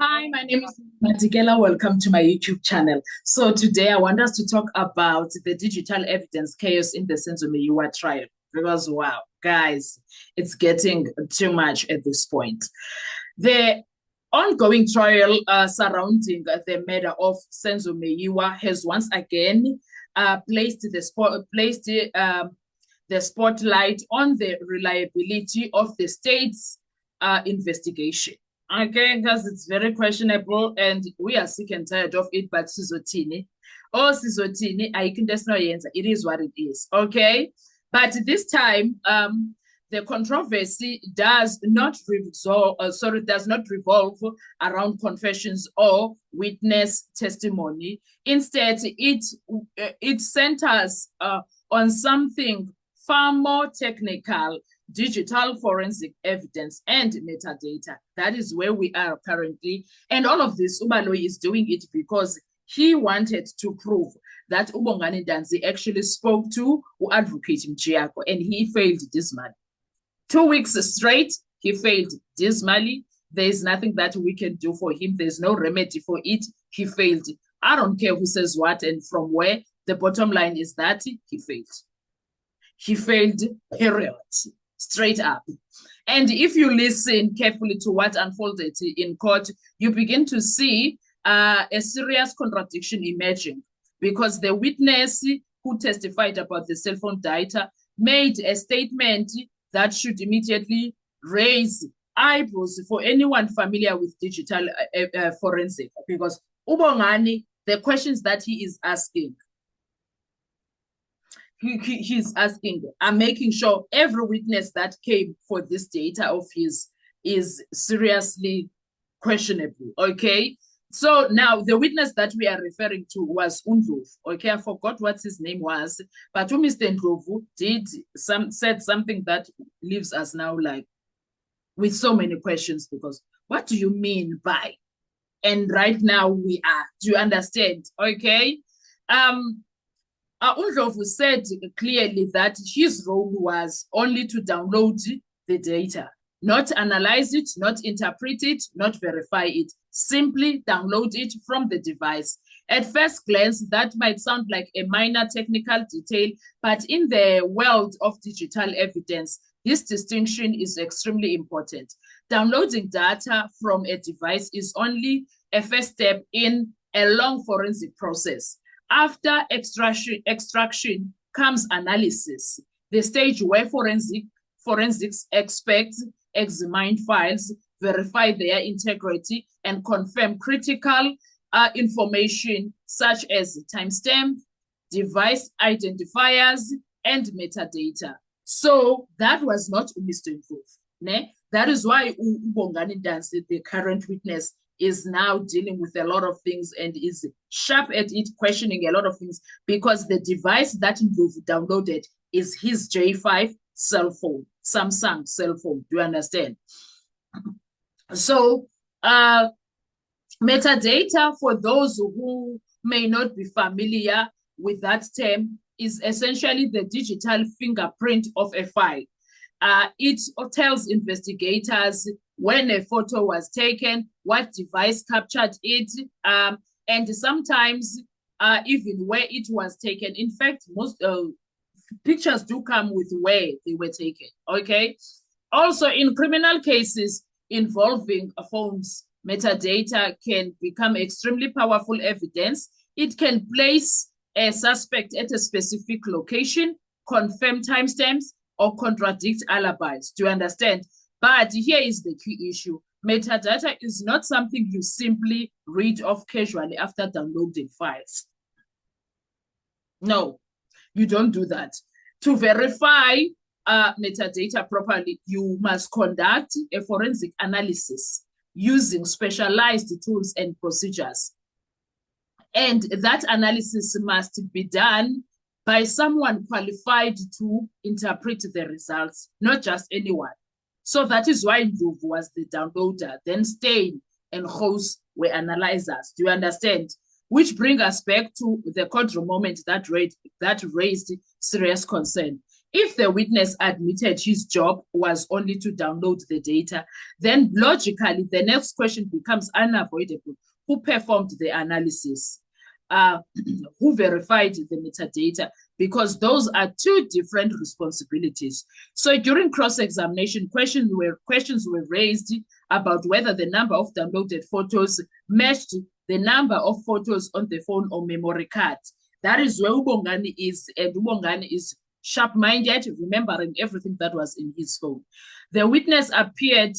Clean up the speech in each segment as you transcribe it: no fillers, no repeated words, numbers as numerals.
Hi, my name is Matikela. Welcome to my YouTube channel. So today I want us to talk about the digital evidence chaos in the Senzo Meyiwa trial. Because wow, guys, it's getting too much at this point. The ongoing trial surrounding the murder of Senzo Meyiwa has once again placed the spotlight on the reliability of the state's investigation. Okay, because it's very questionable and we are sick and tired of it, but Sizotini. Oh, Sizotini, I can just know it is what it is. Okay. But this time, the controversy does not revolve around confessions or witness testimony. Instead, it centers on something far more technical: digital forensic evidence and metadata. That is where we are currently. And all of this, Ubaloyi is doing it because he wanted to prove that Ubongani Danzi actually spoke to Advocate Mchiako, and he failed dismally. 2 weeks straight, he failed dismally. There is nothing that we can do for him. There's no remedy for it. He failed. I don't care who says what and from where. The bottom line is that he failed. He failed, period. Straight up. And if you listen carefully to what unfolded in court, you begin to see a serious contradiction emerging, because the witness who testified about the cell phone data made a statement that should immediately raise eyebrows for anyone familiar with digital forensic, because Ubongani, the questions that he is asking, he's asking, I'm making sure every witness that came for this data of his is seriously questionable. Okay. So now the witness that we are referring to was Undlovu. Okay, I forgot what his name was, but Mr. Ndlovu said something that leaves us now like with so many questions, because what do you mean by? And right now we are. Do you understand? Okay. Undlovu said clearly that his role was only to download the data, not analyze it, not interpret it, not verify it, simply download it from the device. At first glance, that might sound like a minor technical detail, but in the world of digital evidence, this distinction is extremely important. Downloading data from a device is only a first step in a long forensic process. After extraction comes analysis, the stage where forensics experts examine files, verify their integrity, and confirm critical information such as timestamp, device identifiers, and metadata. So that was not Mr. Ndlovu. Ne? That is why Ubongani Dansi, the current witness, is now dealing with a lot of things and is sharp at it, questioning a lot of things, because the device that Ndlovu downloaded is his J5 cell phone, Samsung cell phone. Do you understand? So metadata, for those who may not be familiar with that term, is essentially the digital fingerprint of a file. It tells investigators when a photo was taken, what device captured it, and sometimes even where it was taken. In fact, most pictures do come with where they were taken. Okay. Also, in criminal cases involving phones, metadata can become extremely powerful evidence. It can place a suspect at a specific location, confirm timestamps, or contradict alibis. Do you understand? But here is the key issue. Metadata is not something you simply read off casually after downloading files. No, you don't do that. To verify metadata properly, you must conduct a forensic analysis using specialized tools and procedures. And that analysis must be done by someone qualified to interpret the results, not just anyone. So that is why Ndlovu was the downloader, then Steyn and Gous were analyzers. Do you understand? Which brings us back to the courtroom moment that raised serious concern. If the witness admitted his job was only to download the data, then logically the next question becomes unavoidable. Who performed the analysis? Who verified the metadata? Because those are two different responsibilities. So during cross-examination, questions were raised about whether the number of downloaded photos matched the number of photos on the phone or memory card. That is where Ubongani is, and Ubongani is sharp-minded, remembering everything that was in his phone. The witness appeared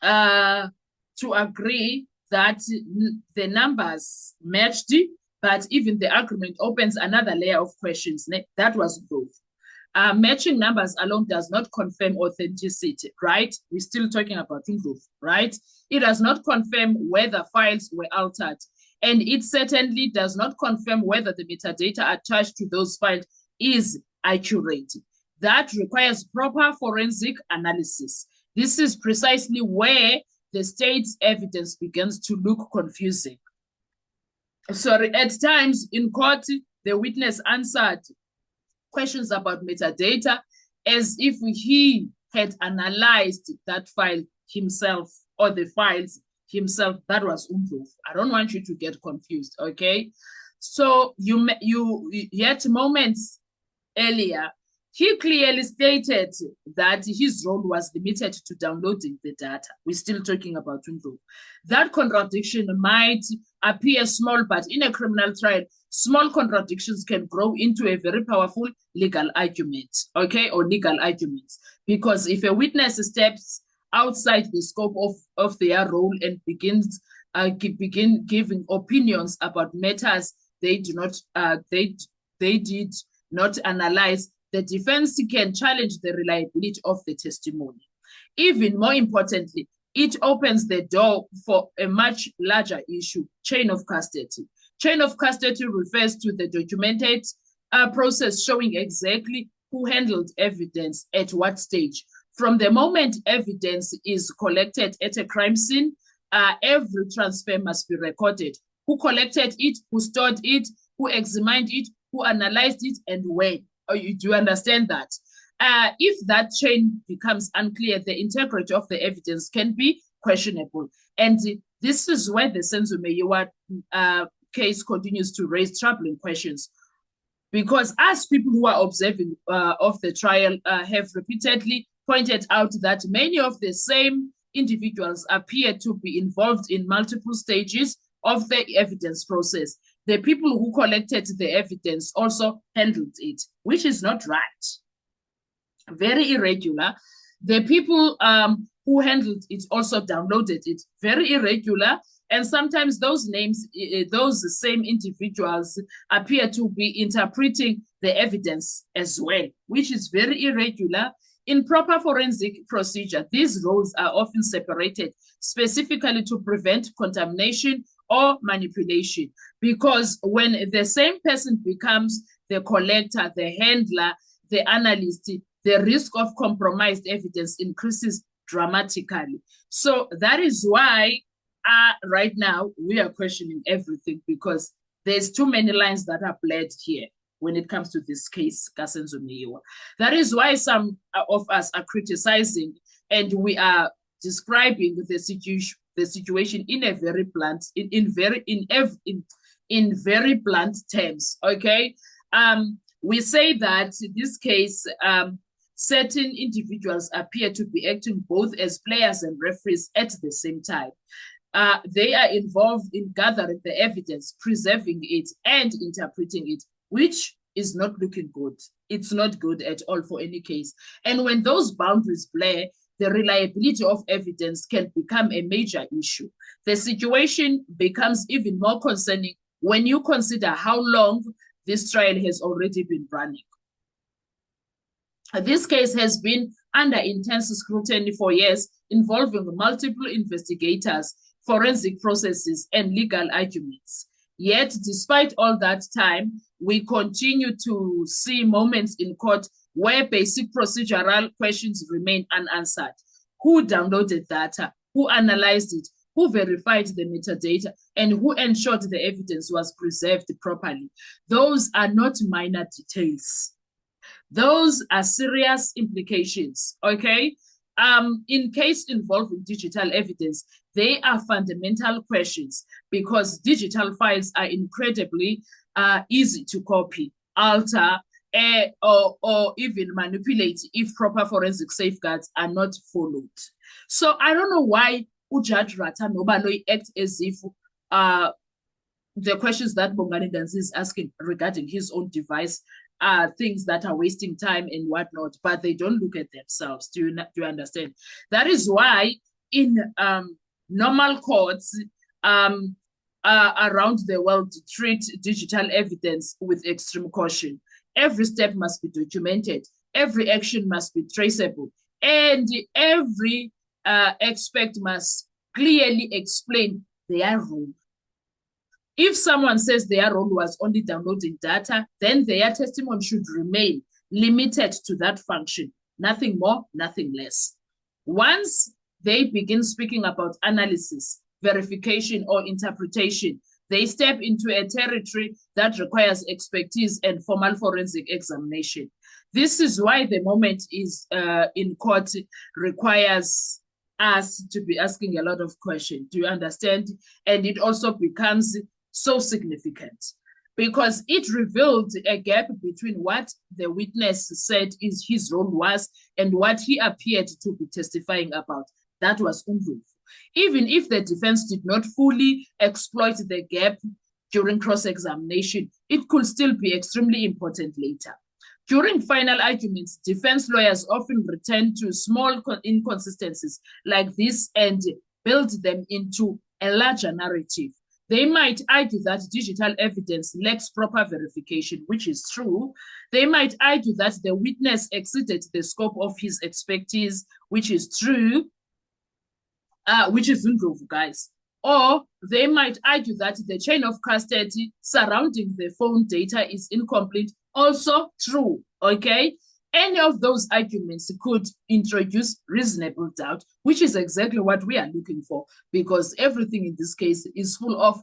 to agree that the numbers matched, but even the argument opens another layer of questions. That was both. Matching numbers alone does not confirm authenticity, right? We're still talking about truth, right? It does not confirm whether files were altered, and it certainly does not confirm whether the metadata attached to those files is accurate. That requires proper forensic analysis. This is precisely where the state's evidence begins to look confusing. Sorry, at times in court, the witness answered questions about metadata as if he had analyzed that file himself or the files himself. That was Umdlovu. I don't want you to get confused, okay? So yet moments earlier, he clearly stated that his role was limited to downloading the data. We're still talking about Umdlovu. That contradiction might appear small, but in a criminal trial, small contradictions can grow into a very powerful legal argument, okay, or legal arguments. Because if a witness steps outside the scope of their role and begins begin giving opinions about matters they did not analyze, the defense can challenge the reliability of the testimony. Even more importantly, it opens the door for a much larger issue, chain of custody. Chain of custody refers to the documented process showing exactly who handled evidence at what stage. From the moment evidence is collected at a crime scene, every transfer must be recorded. Who collected it, who stored it, who examined it, who analyzed it, and when. Do you understand that? If that chain becomes unclear, the integrity of the evidence can be questionable. And this is where the Senzo Meyiwa case continues to raise troubling questions. Because as people who are observing of the trial have repeatedly pointed out that many of the same individuals appear to be involved in multiple stages of the evidence process. The people who collected the evidence also handled it, which is not right. Very irregular. The people who handled it also downloaded it. Very irregular. And sometimes those names, those same individuals appear to be interpreting the evidence as well, which is very irregular. In proper forensic procedure, these roles are often separated specifically to prevent contamination or manipulation. Because when the same person becomes the collector, the handler, the analyst, the risk of compromised evidence increases dramatically. So that is why right now we are questioning everything, because there's too many lines that are blurred here when it comes to this case, Senzo Meyiwa. That is why some of us are criticizing, and we are describing the situation in a very blunt, in very blunt terms. Okay, we say that in this case, certain individuals appear to be acting both as players and referees at the same time. They are involved in gathering the evidence, preserving it, and interpreting it, which is not looking good. It's not good at all for any case. And when those boundaries blur, the reliability of evidence can become a major issue. The situation becomes even more concerning when you consider how long this trial has already been running. This case has been under intense scrutiny for years, involving multiple investigators, forensic processes, and legal arguments. Yet, despite all that time, we continue to see moments in court where basic procedural questions remain unanswered. Who downloaded data? Who analyzed it? Who verified the metadata? And who ensured the evidence was preserved properly? Those are not minor details. Those are serious implications, okay? In case involving digital evidence, they are fundamental questions because digital files are incredibly easy to copy, alter, or even manipulate if proper forensic safeguards are not followed. So I don't know why Judge Rata Nobalo act as if the questions that Bongani Dansi is asking regarding his own device are things that are wasting time and whatnot, but they don't look at themselves. Do you understand? That is why in normal courts around the world treat digital evidence with extreme caution. Every step must be documented. Every action must be traceable. And every expert must clearly explain their role. If someone says their role was only downloading data, then their testimony should remain limited to that function, nothing more, nothing less. Once they begin speaking about analysis, verification, or interpretation, they step into a territory that requires expertise and formal forensic examination. This is why the moment is in court requires us to be asking a lot of questions. Do you understand? And it also becomes so significant because it revealed a gap between what the witness said is his role was and what he appeared to be testifying about. That was Ndlovu. Even if the defense did not fully exploit the gap during cross-examination, it could still be extremely important later. During final arguments, defense lawyers often return to small inconsistencies like this and build them into a larger narrative. They might argue that digital evidence lacks proper verification, which is true. They might argue that the witness exceeded the scope of his expertise, which is true, which is Ndlovu, guys. Or they might argue that the chain of custody surrounding the phone data is incomplete, also true, okay? Any of those arguments could introduce reasonable doubt, which is exactly what we are looking for, because everything in this case is full of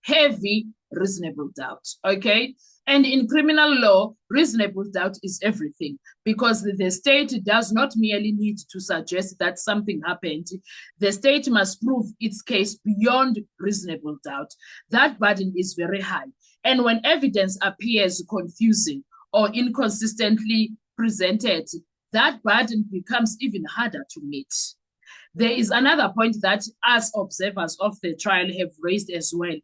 heavy reasonable doubt, okay? And in criminal law, reasonable doubt is everything, because the state does not merely need to suggest that something happened. The state must prove its case beyond reasonable doubt. That burden is very high. And when evidence appears confusing or inconsistently presented, that burden becomes even harder to meet. There is another point that as observers of the trial have raised as well.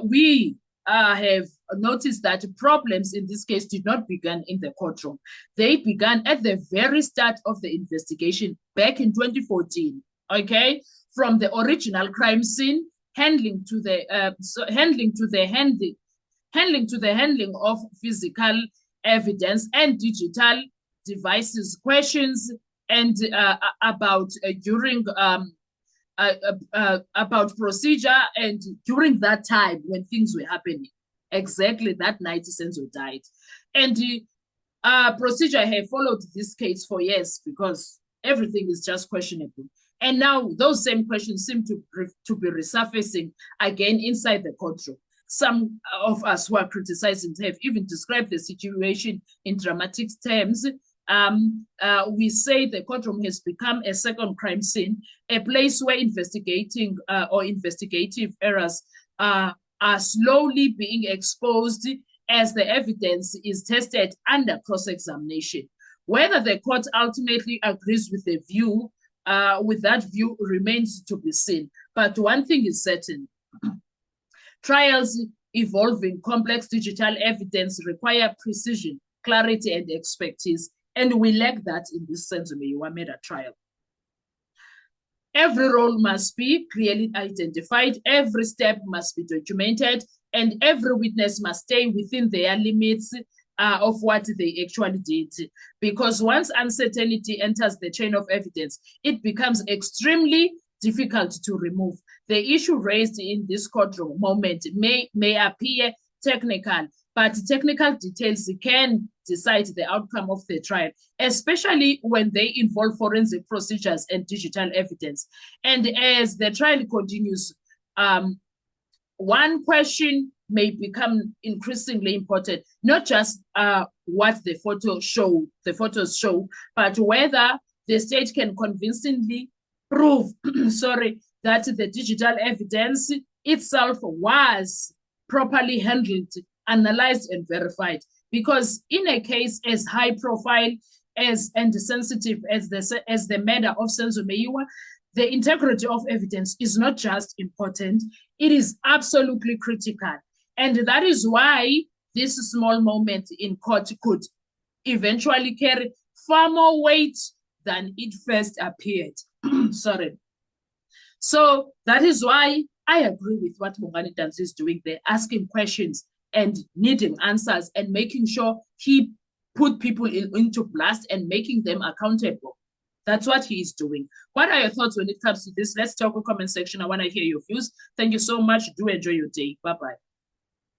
We have noticed that problems in this case did not begin in the courtroom. They began at the very start of the investigation back in 2014, okay? From the original crime scene, handling to the handling of physical evidence and digital devices, questions and about procedure and during that time when things were happening. Exactly that night Senzo died. And the procedure have followed this case for years because everything is just questionable. And now those same questions seem to be resurfacing again inside the courtroom. Some of us who are criticizing have even described the situation in dramatic terms. We say the courtroom has become a second crime scene, a place where investigative errors are slowly being exposed as the evidence is tested under cross-examination. Whether the court ultimately agrees with the view, with that view remains to be seen. But one thing is certain. Trials involving complex digital evidence require precision, clarity, and expertise, and we lack that in this sense of Meda trial. Every role must be clearly identified, every step must be documented, and every witness must stay within their limits of what they actually did. Because once uncertainty enters the chain of evidence, it becomes extremely difficult to remove. The issue raised in this courtroom moment may appear technical, but technical details can decide the outcome of the trial, especially when they involve forensic procedures and digital evidence. And as the trial continues, one question may become increasingly important, not just what the photos show, but whether the state can convincingly prove, sorry, that the digital evidence itself was properly handled, analyzed, and verified. Because in a case as high profile and sensitive as the matter of Senzo Meyiwa, the integrity of evidence is not just important, it is absolutely critical. And that is why this small moment in court could eventually carry far more weight than it first appeared. Sorry. So that is why I agree with what Bongani Dansi is doing there, asking questions and needing answers and making sure he put people into blast and making them accountable. That's what he is doing. What are your thoughts when it comes to this? Let's talk in the comment section. I want to hear your views. Thank you so much. Do enjoy your day. Bye-bye.